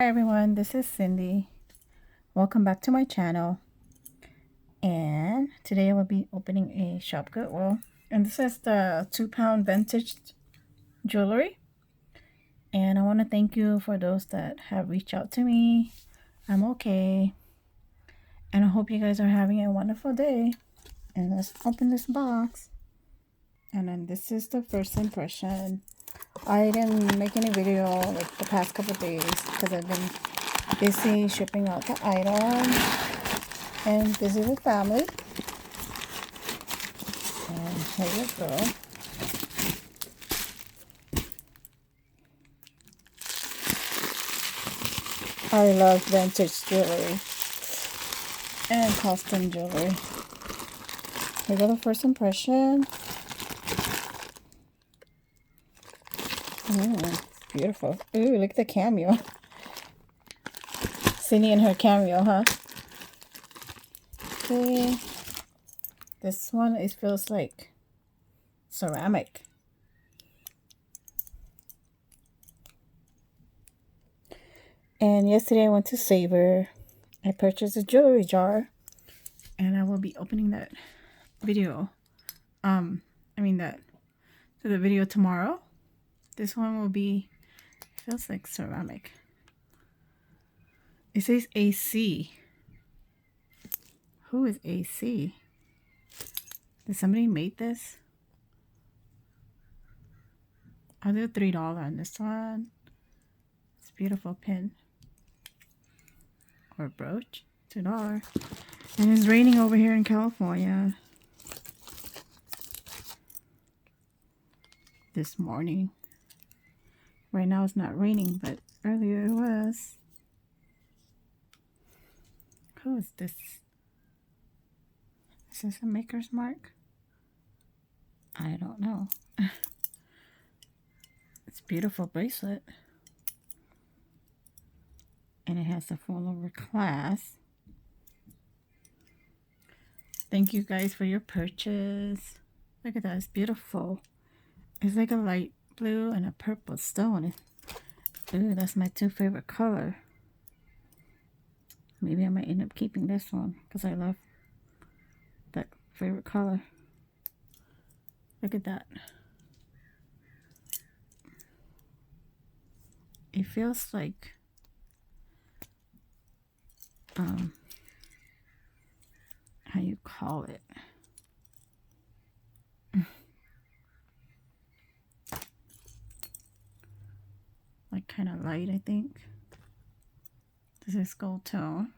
Hi everyone, this is Cindy. Welcome back to my channel. And today I will be opening a Shop Goodwill. And this is the 2-pound vintage jewelry. And I want to thank you for those that have reached out to me. I'm okay. And I hope you guys are having a wonderful day. And let's open this box. And then this is the first impression. I didn't make any video like the past couple of days because I've been busy shipping out the items and busy with family. And here you go. I love vintage jewelry and custom jewelry. Here go the first impression. Beautiful. Ooh, look at the cameo. Cindy and her cameo, huh? Okay. This one, it feels like ceramic. And yesterday I went to Savor. I purchased a jewelry jar. And I will be opening that video. The video tomorrow. This one will be, feels like ceramic. It says AC. Who is AC? Did somebody make this? I'll do $3 on this one. It's a beautiful pin. Or brooch. $2. And it's raining over here in California. This morning. Right now it's not raining, but earlier it was. Who is this? Is this a maker's mark? I don't know. It's a beautiful bracelet. And it has the full over clasp. Thank you guys for your purchase. Look at that, it's beautiful. It's like a light blue and a purple stone. Ooh, that's my two favorite color. Maybe I might end up keeping this one because I love that favorite color. Look at that. It feels like how you call it? Like kind of light, I think. This is gold tone.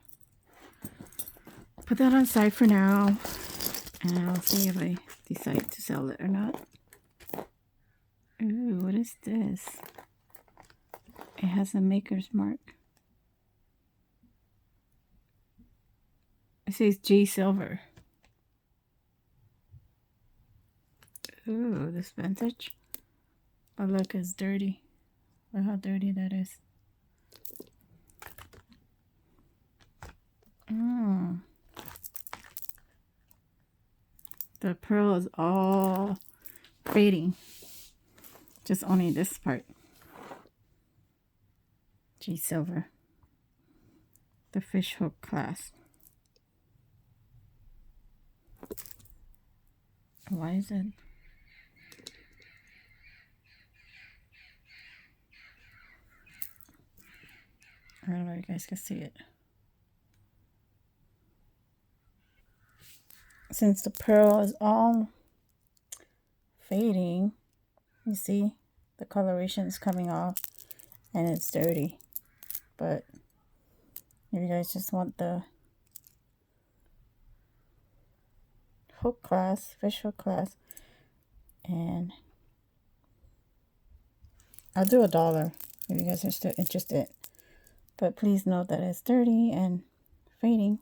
Put that on side for now, and I'll see if I decide to sell it or not. Ooh, what is this? It has a maker's mark. It says G Silver. Ooh, this vintage. Oh, look, it's dirty. Look how dirty that is. The pearl is all fading. Just only this part. G Silver. The fish hook clasp. Why is it? I don't know if you guys can see it. Since the pearl is all fading, you see the coloration is coming off and it's dirty. But if you guys just want the hook clasp, fish hook clasp, and I'll do $1 if you guys are still interested. But please note that it's dirty and fading.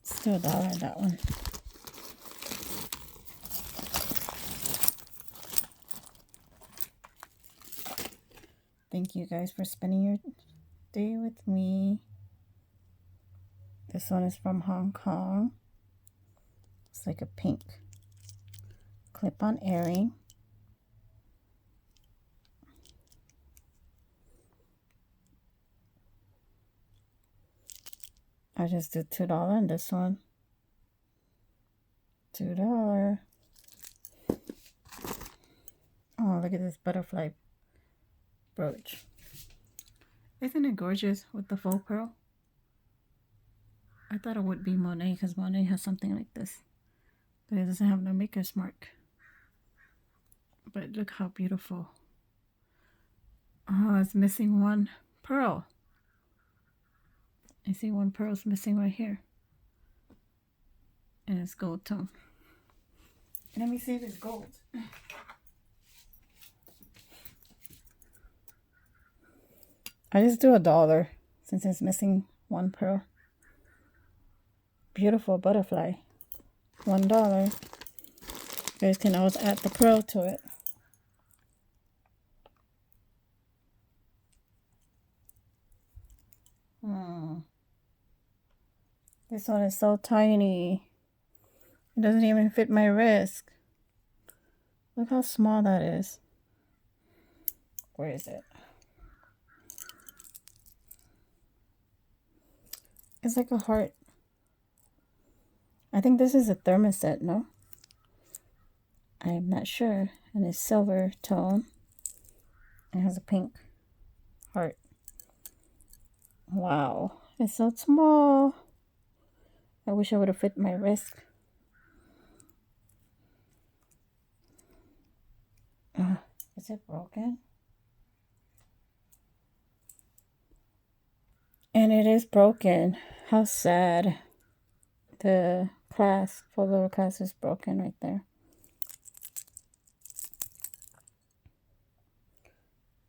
Still $1 on that one. Thank you guys for spending your day with me. This one is from Hong Kong. It's like a pink clip-on earring. I just did $2 on this one. $2. Oh, look at this butterfly brooch. Isn't it gorgeous with the faux pearl? I thought it would be Monet because Monet has something like this. But it doesn't have no maker's mark. But look how beautiful. Oh, it's missing one pearl. I see one pearl's missing right here. And it's gold tone. Let me see if it's gold. I just do $1 since it's missing one pearl. Beautiful butterfly. $1. You guys can always add the pearl to it. This one is so tiny. It doesn't even fit my wrist. Look how small that is. Where is it? It's like a heart. I think this is a thermoset, no? I'm not sure. And it's silver tone. It has a pink heart. Wow. It's so small. I wish I would have fit my wrist. Is it broken? And it is broken. How sad. The clasp for the clasp is broken right there.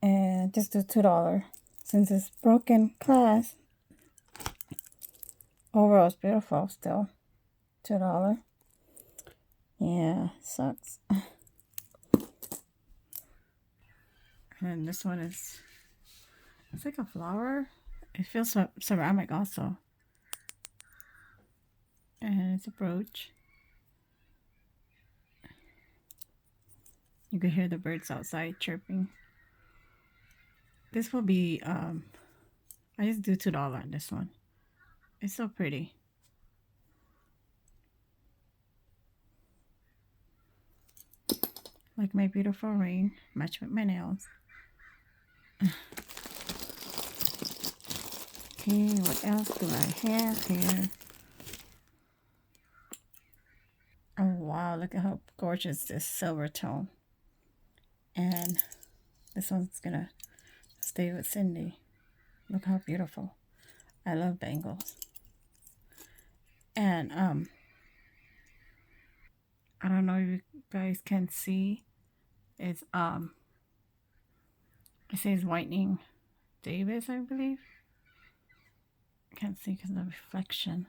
And just do $2 since it's broken clasp. Overall, it's beautiful still. $2. Yeah, sucks. And this one is, it's like a flower. It feels ceramic also. And it's a brooch. You can hear the birds outside chirping. This will be, I just do $2 on this one. It's so pretty. Like my beautiful ring, match with my nails. Okay, what else do I have here? Oh wow, look at how gorgeous this silver tone. And this one's gonna stay with Cindy. Look how beautiful. I love bangles. And I don't know if you guys can see. It's it says Whitening Davis, I believe. I can't see because of the reflection.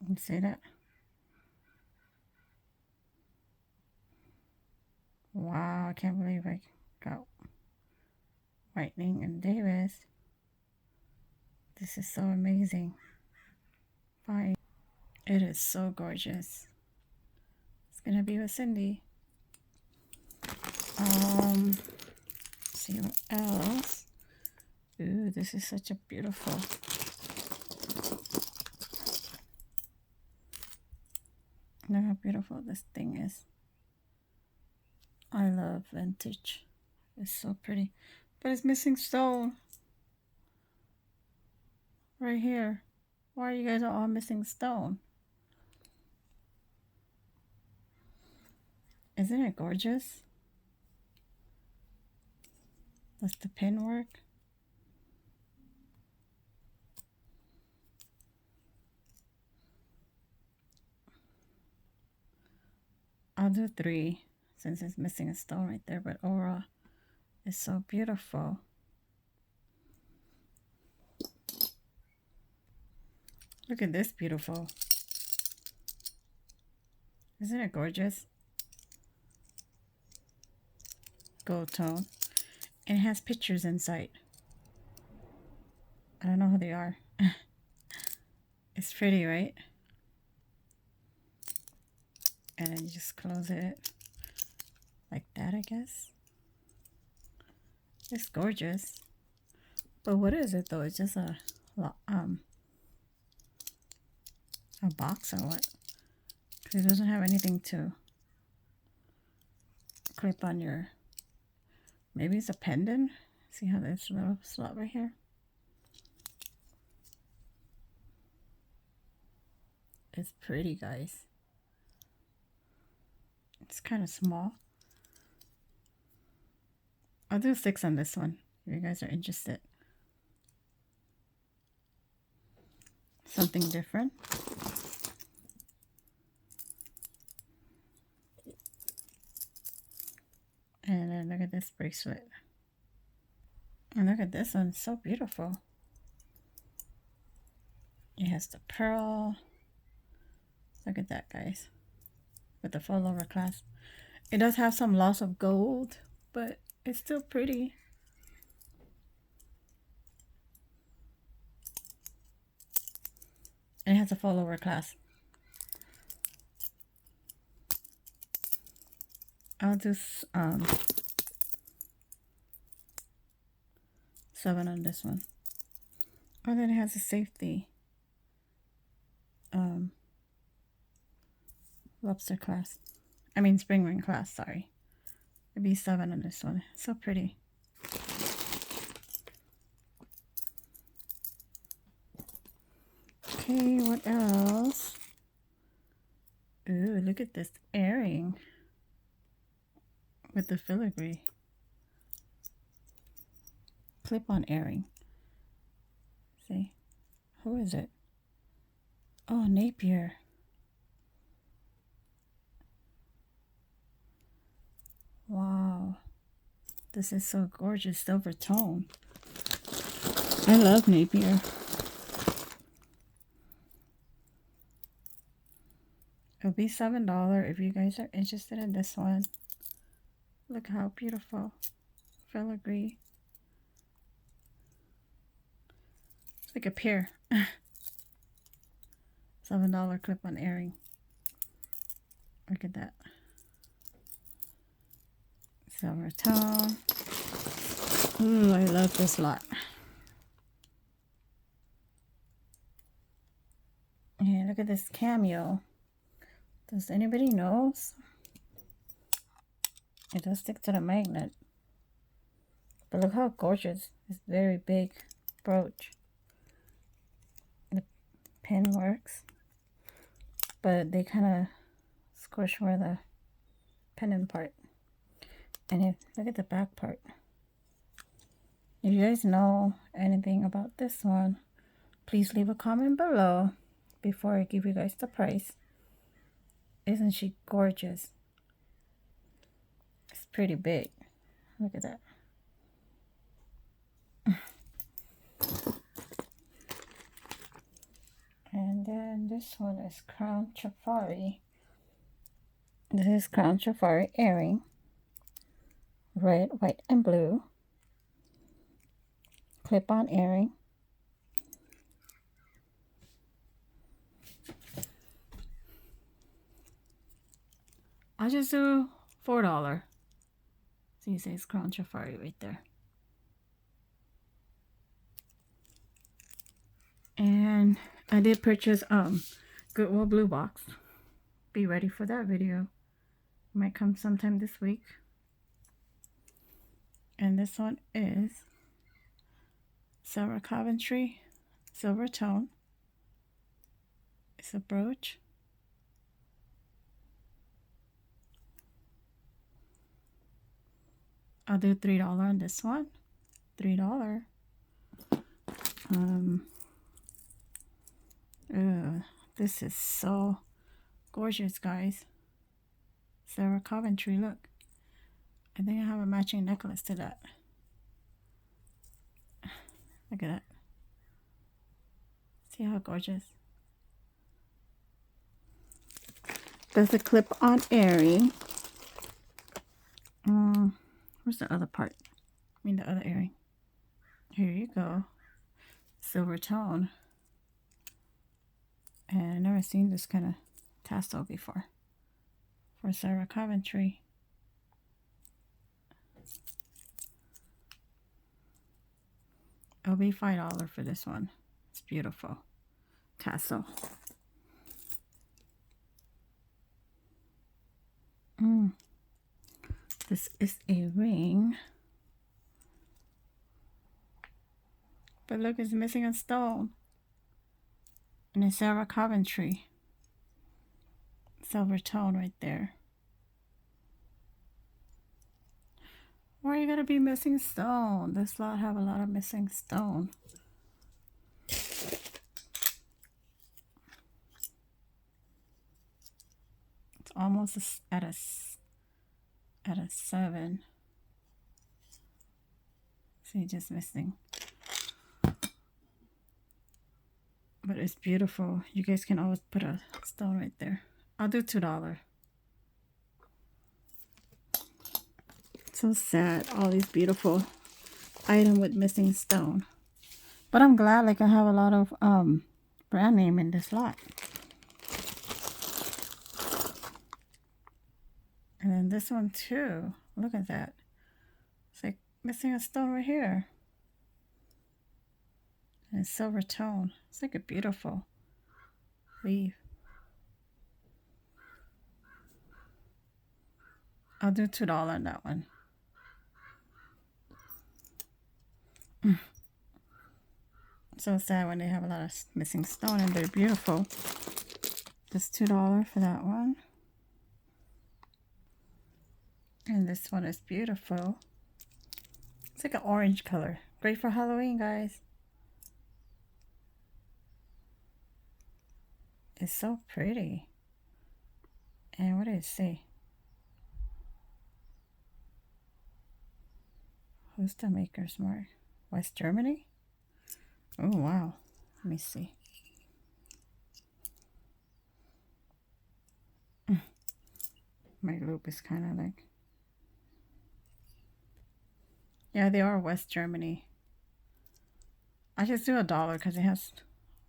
You see that? Wow, I can't believe I got Whitening and Davis. This is so amazing. Fine. It is so gorgeous. It's gonna be with Cindy. See what else. Ooh, this is such a beautiful. Look how beautiful this thing is. I love vintage. It's so pretty. But it's missing stone. Right here. Why are you guys all missing stone? Isn't it gorgeous? Does the pin work? I'll do 3 since it's missing a stone right there, but overall it's so beautiful. Look at this beautiful. Isn't it gorgeous? Gold tone. And it has pictures inside. I don't know who they are. It's pretty, right? And then you just close it like that, I guess. It's gorgeous. But what is it though? It's just a box or what? Because it doesn't have anything to clip on your, maybe it's a pendant. See how there's a little slot right here? It's pretty, guys. It's kind of small. I'll do 6 on this one if you guys are interested. Something different. And then look at this bracelet. And look at this one, it's so beautiful. It has the pearl. Look at that, guys. With the full over clasp. It does have some loss of gold, but it's still pretty. And it has a full over clasp. I'll do 7 on this one. Oh, then it has a safety lobster clasp. I mean spring ring clasp, sorry. It'd be 7 on this one. So pretty. Okay, what else? Ooh, look at this earring with the filigree. Clip-on earring. See? Who is it? Oh, Napier. Wow. This is so gorgeous. Silver tone. I love Napier. It'll be $7 if you guys are interested in this one. Look how beautiful. Filigree. It's like a pear. $7 clip-on earring. Look at that. Silver tone. Ooh, I love this lot. And look at this cameo. Does anybody know? It does stick to the magnet. But look how gorgeous. It's very big brooch. The pin works. But they kind of squish where the pendant part. And look at the back part. If you guys know anything about this one, please leave a comment below before I give you guys the price. Isn't she gorgeous? It's pretty big. Look at that. And then this one is Crown Trifari. This is Crown Trifari earring. Red, white, and blue. Clip-on earring. I'll just do $4. So you say it's Crown Trifari right there. And I did purchase Goodwill blue box. Be ready for that video. Might come sometime this week. And this one is Sarah Coventry silver tone. It's a brooch. I'll do $3 on this one. $3. This is so gorgeous, guys. Sarah Coventry, look. I think I have a matching necklace to that. Look at that. See how gorgeous. There's a clip-on earring. Where's the other part? I mean the other earring. Here you go. Silver tone. And I've never seen this kind of tassel before. For Sarah Coventry. It'll be $5 for this one. It's beautiful. Tassel. This is a ring. But look, it's missing a stone. And it's Sarah Coventry. Silver tone right there. Why you gotta be missing stone? This lot have a lot of missing stone. It's almost at a 7. See, just missing. But it's beautiful. You guys can always put a stone right there. I'll do $2. So sad, all these beautiful items with missing stone. But I'm glad, like, I have a lot of brand name in this lot. And then this one too. Look at that. It's like missing a stone right here. And it's silver tone. It's like a beautiful leaf. I'll do $2 on that one. So sad when they have a lot of missing stone and they're beautiful. Just $2 for that one. And this one is beautiful. It's like an orange color. Great for Halloween, guys. It's so pretty. And what did it say? Who's the maker's mark? West Germany? Oh, wow. Let me see. My loop is kind of like... Yeah, they are West Germany. I just do $1 because it has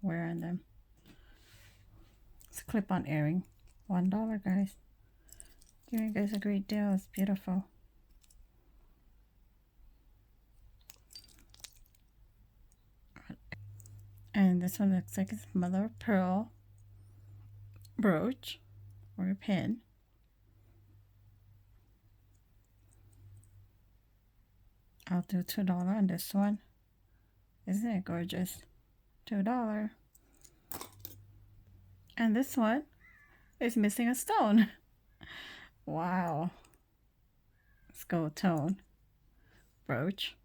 wear in them. It's a clip-on earring. $1, guys. Giving you guys a great deal. It's beautiful. And this one looks like it's mother of pearl brooch or a pin. I'll do $2 on this one. Isn't it gorgeous? $2. And this one is missing a stone. Wow. Let's go tone brooch.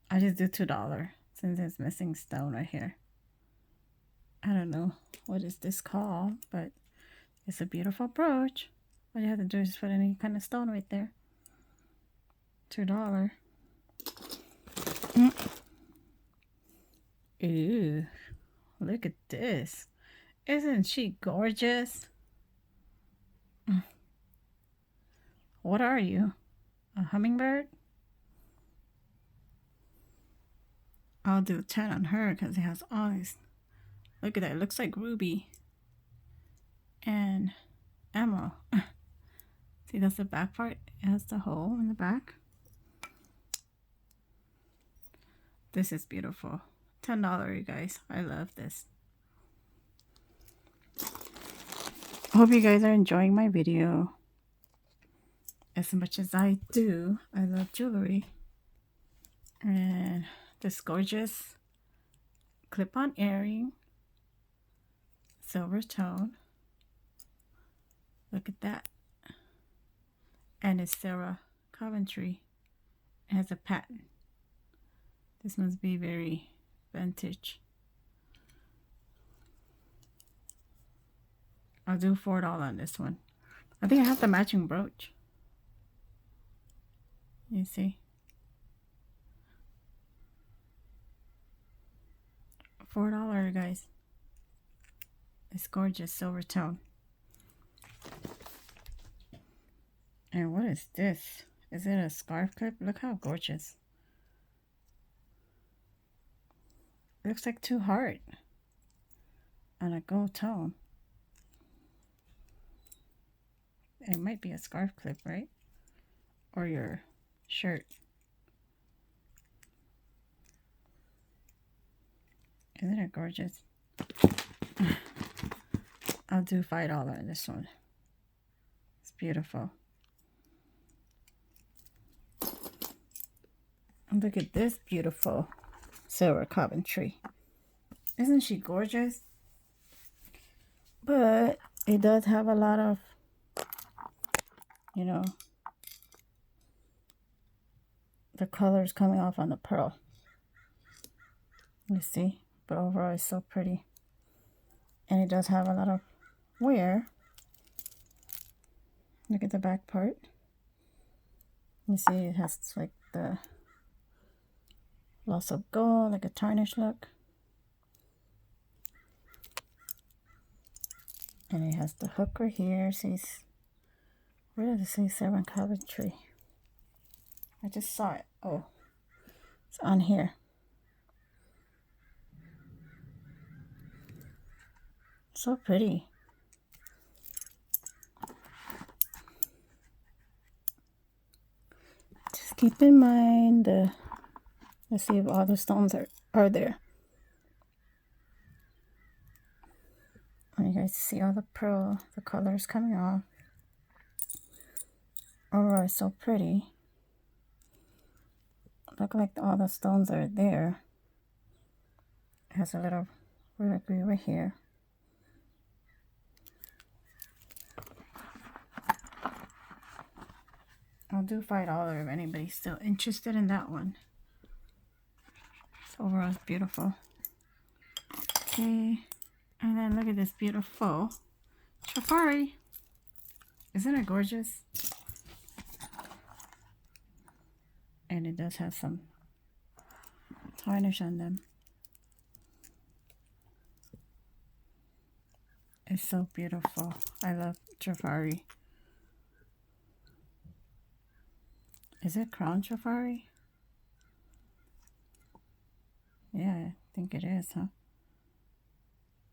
I just do $2 since it's missing stone right here. I don't know what is this called, but it's a beautiful brooch. All you have to do is put any kind of stone right there. $2. Ew, look at this. Isn't she gorgeous? What are you? A hummingbird? I'll do 10 on her because it has all these. Look at that. It looks like ruby and emerald. See, that's the back part. It has the hole in the back. This is beautiful. $10, you guys. I love this. Hope you guys are enjoying my video as much as I do. I love jewelry. And this gorgeous clip-on earring. Silver tone. Look at that. And it's Sarah Coventry. It has a patent. This must be very vintage. I'll do $4 on this one. I think I have the matching brooch. You see? $4, guys. It's gorgeous silver tone. And what is this? Is it a scarf clip? Look how gorgeous. It looks like 2 hearts on a gold tone. It might be a scarf clip, right? Or your shirt. Isn't it gorgeous? I'll do $5 on this one. It's beautiful. And look at this beautiful silver Coventry. Isn't she gorgeous? But it does have a lot of, you know, the colors coming off on the pearl. You see? But overall it's so pretty. And it does have a lot of wear. Look at the back part. You see it has like the lots of gold, like a tarnish look. And it has the hook right here. See, where does it say 7 Coventry? I just saw it. Oh, it's on here. So pretty. Just keep in mind let's see if all the stones are there. And you guys see all the pearl, the colors coming off. Overall, it's so pretty. Look like all the stones are there. It has a little filigree right here. I'll do $5 if anybody's still interested in that one. So overall, it's beautiful. Okay, and then look at this beautiful Trifari. Isn't it gorgeous? And it does have some tarnish on them. It's so beautiful. I love Trifari. Is it Crown Trifari? Yeah, I think it is, huh?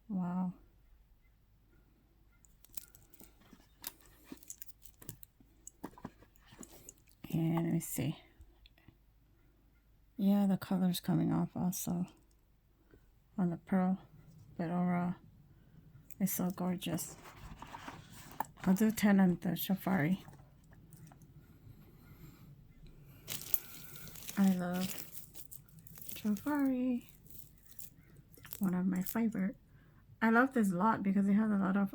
Wow. And let me see. Yeah, the color's coming off also on the pearl, but overall, it's so gorgeous. I'll do 10 on the Trifari. I love Trifari. One of my favorite. I love this lot because it has a lot of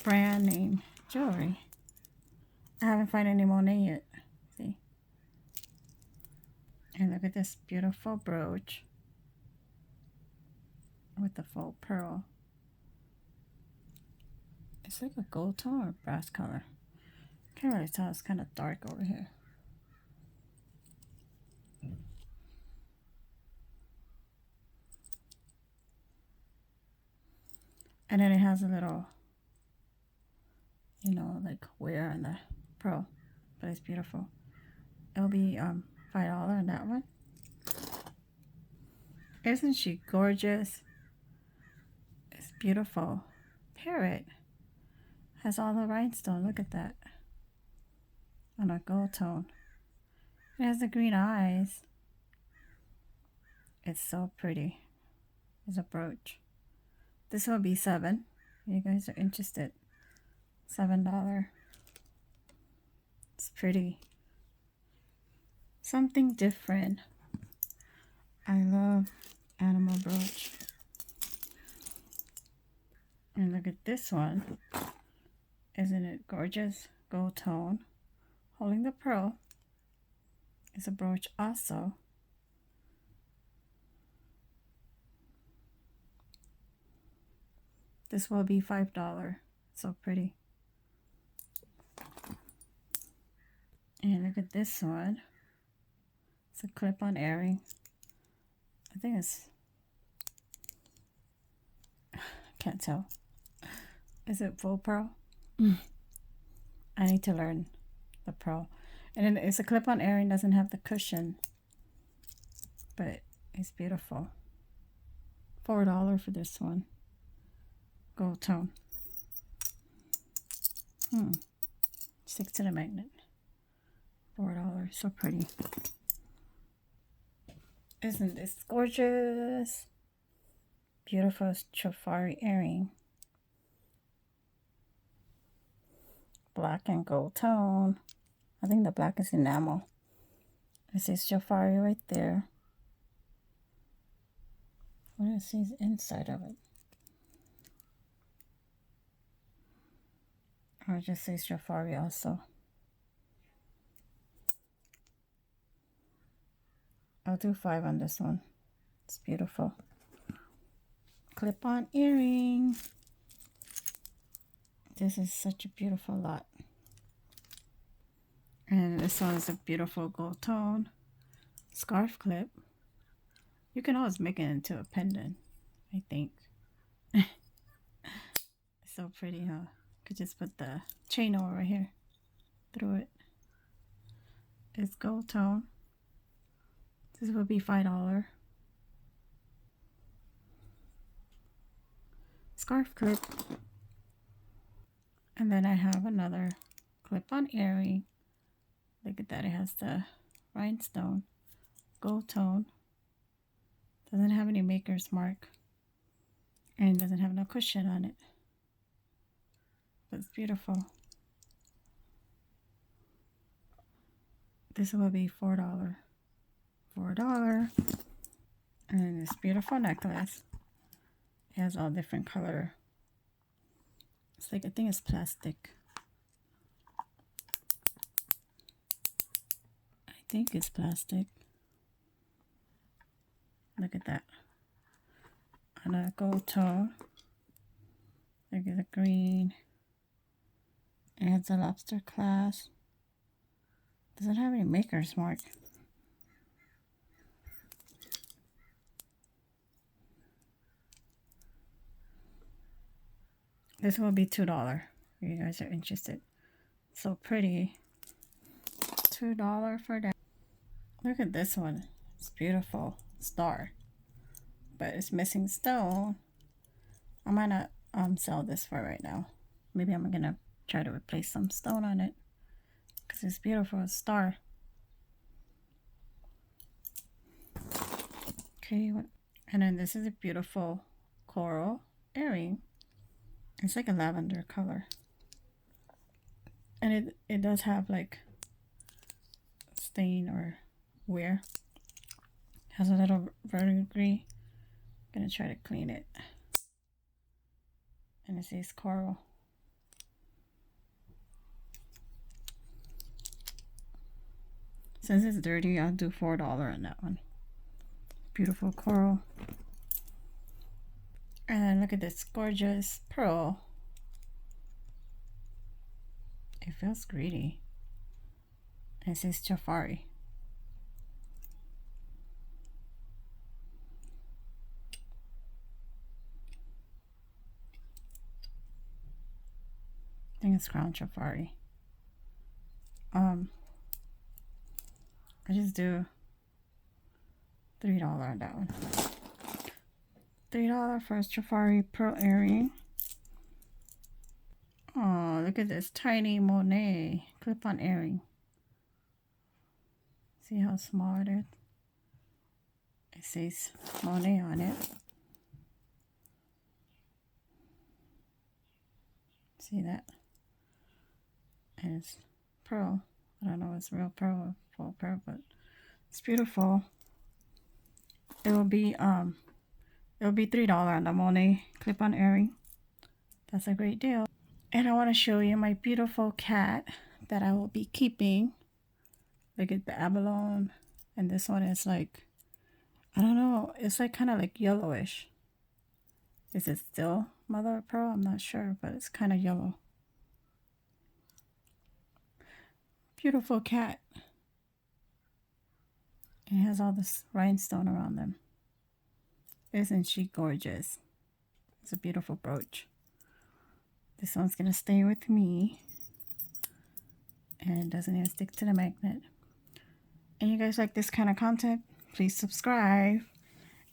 brand name jewelry. I haven't found any Monet yet. See? And look at this beautiful brooch with the faux pearl. It's like a gold tone or brass color. Can't really tell. It's kind of dark over here. And then it has a little, you know, like wear on the pearl, but it's beautiful. It'll be $5 on that one. Isn't she gorgeous? It's beautiful. Parrot has all the rhinestone. Look at that. On a gold tone. It has the green eyes. It's so pretty. It's a brooch. This will be $7. You guys are interested. $7. It's pretty. Something different. I love animal brooch. And look at this one. Isn't it gorgeous? Gold tone. Holding the pearl. It's a brooch also. This will be $5. So pretty. And look at this one. It's a clip-on earring. I think it's... I can't tell. Is it full pearl? I need to learn the pearl. And then it's a clip-on earring. Doesn't have the cushion. But it's beautiful. $4 for this one. Gold tone. Stick to the magnet. $4. So pretty. Isn't this gorgeous? Beautiful Trifari earring. Black and gold tone. I think the black is enamel. This is Trifari right there. What is the inside of it? Or it just says Trifari also. I'll do 5 on this one. It's beautiful. Clip-on earring. This is such a beautiful lot. And this one is a beautiful gold tone scarf clip. You can always make it into a pendant, I think. It's so pretty, huh? Could just put the chain over here through it. It's gold tone. This would be $5. Scarf clip. And then I have another clip-on earring. Look at that, it has the rhinestone, gold tone. Doesn't have any maker's mark. And doesn't have no cushion on it. But it's beautiful. This will be $4. $4. And this beautiful necklace. It has all different color. It's like, I think it's plastic. I think it's plastic. Look at that. On a gold tone. Look at the green. It has a lobster clasp. Doesn't have any maker's mark. This will be $2 if you guys are interested. So pretty. $2 for that. Look at this one. It's beautiful. Star. But it's missing stone. I might not sell this for right now. Maybe I'm gonna try to replace some stone on it. Because it's beautiful. It's star. Okay. And then this is a beautiful coral earring. It's like a lavender color. And it does have like stain or wear. Has a little verdigris. I'm gonna try to clean it. And it says coral. Since it's dirty, I'll do $4 on that one. Beautiful coral. And look at this gorgeous pearl. It feels greedy. And it says Trifari. I think it's Crown Trifari. I just do $3 on that one. $3 for a Trifari pearl earring. Oh, look at this tiny Monet clip-on earring. See how small it is? It says Monet on it. See that? And it's pearl. I don't know if it's real pearl or full pearl, but it's beautiful. It will be $3 on the Monet clip-on earring. That's a great deal. And I want to show you my beautiful cat that I will be keeping. Look at the abalone. And this one is like, I don't know, it's like kind of like yellowish. Is it still mother of pearl? I'm not sure, but it's kind of yellow. Beautiful cat. It has all this rhinestone around them. Isn't she gorgeous? It's a beautiful brooch. This one's gonna stay with me. And it doesn't even stick to the magnet. And you guys like this kind of content, please subscribe.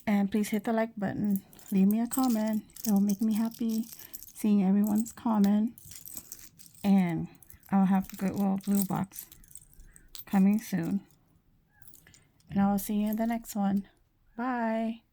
And please hit the like button. Leave me a comment. It will make me happy seeing everyone's comment. And I'll have the Goodwill blue box coming soon. And I will see you in the next one. Bye.